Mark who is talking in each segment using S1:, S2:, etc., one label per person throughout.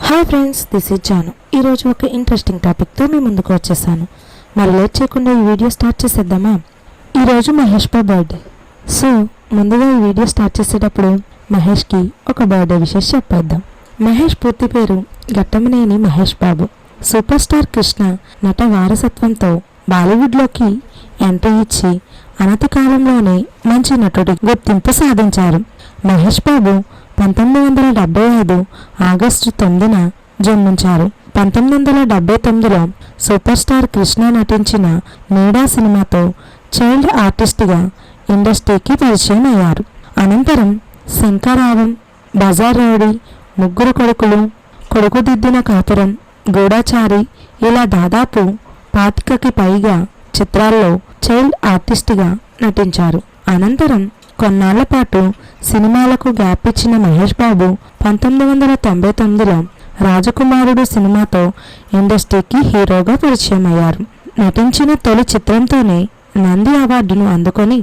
S1: Hi friends, this is Janu. ఈరోజు ఒక interesting టాపిక్తో మీ ముందుకు వచ్చేసాను. మరి లేట్ చేయకుండా ఈ వీడియో స్టార్ట్ చేసేద్దామా? ఈరోజు మహేష్ బాబు బర్త్డే. సో ముందుగా ఈ వీడియో స్టార్ట్ చేసేటప్పుడు మహేష్కి ఒక బర్త్డే విషెస్ చెప్పేద్దాం. మహేష్ పూర్తి పేరు ఘట్టమనేని మహేష్ బాబు. సూపర్ స్టార్ కృష్ణ నట వారసత్వంతో బాలీవుడ్లోకి ఎంట్రీ ఇచ్చి అనతి కాలంలోనే మంచి నటుడి గుర్తింపు సాధించారు. మహేష్ బాబు 1975 ఆగస్టు 9న జన్మించారు. 1979లో సూపర్ స్టార్ కృష్ణ నటించిన నీడా సినిమాతో చైల్డ్ ఆర్టిస్ట్గా ఇండస్ట్రీకి పరిచయం అయ్యారు. అనంతరం శంకరావం, బజార్ రౌడీ, ముగ్గురు కొడుకులు, కొడుకుదిద్దిన కాపురం, గూఢచారి ఇలా దాదాపు 25కి పైగా చిత్రాల్లో చైల్డ్ ఆర్టిస్ట్గా నటించారు. అనంతరం కొన్నాళ్ల పాటు సినిమాలకు గ్యాప్ ఇచ్చిన మహేష్ బాబు 1999లో రాజకుమారుడు సినిమాతో ఇండస్ట్రీకి హీరోగా పరిచయం అయ్యారు. నటించిన తొలి చిత్రంతోనే నంది అవార్డును అందుకొని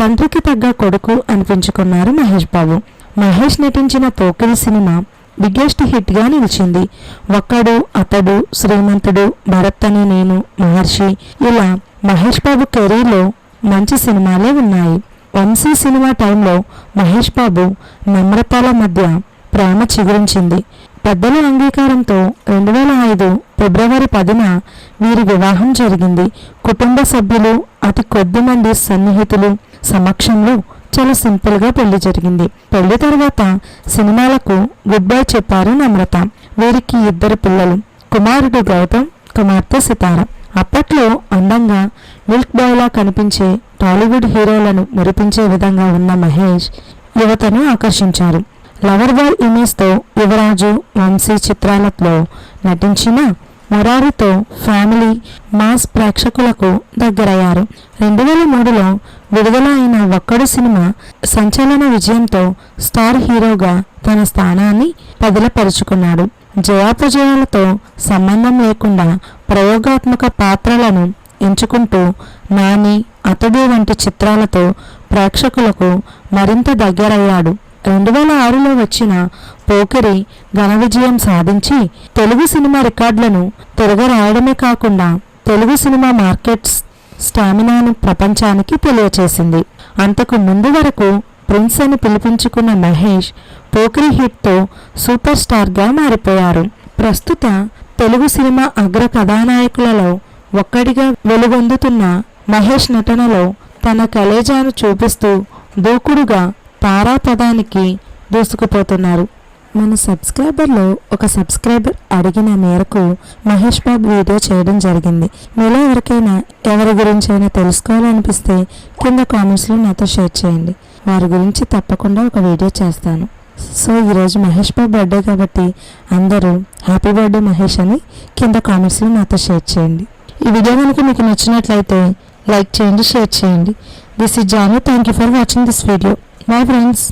S1: తండ్రికి తగ్గ కొడుకు అనిపించుకున్నారు మహేష్ బాబు. మహేష్ నటించిన పోకిరి సినిమా బిగ్గెస్ట్ హిట్గా నిలిచింది. ఒక్కడు, అతడు, శ్రీమంతుడు, భరత్ అని నేను, మహర్షి ఇలా మహేష్ బాబు కెరీర్లో మంచి సినిమాలే ఉన్నాయి. వంశీ సినిమా టైంలో మహేష్ బాబు నమ్రతల మధ్య ప్రేమ చిగురించింది. పెద్దల అంగీకారంతో 2005 ఫిబ్రవరి 10న వీరి వివాహం జరిగింది. కుటుంబ సభ్యులు, అతి కొద్ది మంది సన్నిహితులు సమక్షంలో చాలా సింపుల్గా పెళ్లి జరిగింది. పెళ్లి తర్వాత సినిమాలకు గుడ్ బై చెప్పారు నమ్రత. వీరికి 2 పిల్లలు, కుమారుడు గౌతమ్, కుమార్తె సితార. అప్పట్లో అందంగా మిల్క్ బాయ్లా కనిపించే టాలీవుడ్ హీరోలను మురిపించే విధంగా ఉన్న మహేష్ యువతను ఆకర్షించారు. లవర్ బాయ్ ఇమేజ్తో యువరాజు, వంశీ చిత్రాలలో నటించిన మురారితో ఫ్యామిలీ మాస్ ప్రేక్షకులకు దగ్గరయ్యారు. 2003లో విడుదల అయిన ఒక్కడు సినిమా సంచలన విజయంతో స్టార్ హీరోగా తన స్థానాన్ని పదిలపరుచుకున్నాడు. జయాపజయాలతో సంబంధం లేకుండా ప్రయోగాత్మక పాత్రలను ఎంచుకుంటూ నాని, అతడు వంటి చిత్రాలతో ప్రేక్షకులకు మరింత దగ్గరయ్యాడు. 2006లో వచ్చిన పోకిరి ఘన విజయం సాధించి తెలుగు సినిమా రికార్డులను తిరగరాయడమే కాకుండా తెలుగు సినిమా మార్కెట్ స్టామినాను ప్రపంచానికి తెలియచేసింది. అంతకు ముందు వరకు ప్రిన్స్ అని పిలిపించుకున్న మహేష్ పోకిరి హిట్తో సూపర్ స్టార్గా మారిపోయారు. ప్రస్తుత తెలుగు సినిమా అగ్ర కథానాయకులలో ఒక్కడిగా వెలుగొందుతున్న మహేష్ నటనలో తన కలేజాను చూపిస్తూ దూకుడుగా తారాపదానికి దూసుకుపోతున్నారు. మన సబ్స్క్రైబర్లో ఒక సబ్స్క్రైబర్ అడిగిన మేరకు మహేష్ బాబు వీడియో చేయడం జరిగింది. మీలో ఎవరికైనా ఎవరి గురించైనా తెలుసుకోవాలనిపిస్తే కింద కామెంట్స్లో నాతో షేర్ చేయండి. వారి గురించి తప్పకుండా ఒక వీడియో చేస్తాను. సో ఈరోజు మహేష్ బాబు బర్త్డే కాబట్టి అందరూ హ్యాపీ బర్త్డే మహేష్ అని కింద కామెంట్స్లో నాతో షేర్ చేయండి. ఈ వీడియో కనుక మీకు నచ్చినట్లయితే లైక్ చేయండి, షేర్ చేయండి. This is Janu. Thank you for watching this video. Bye friends.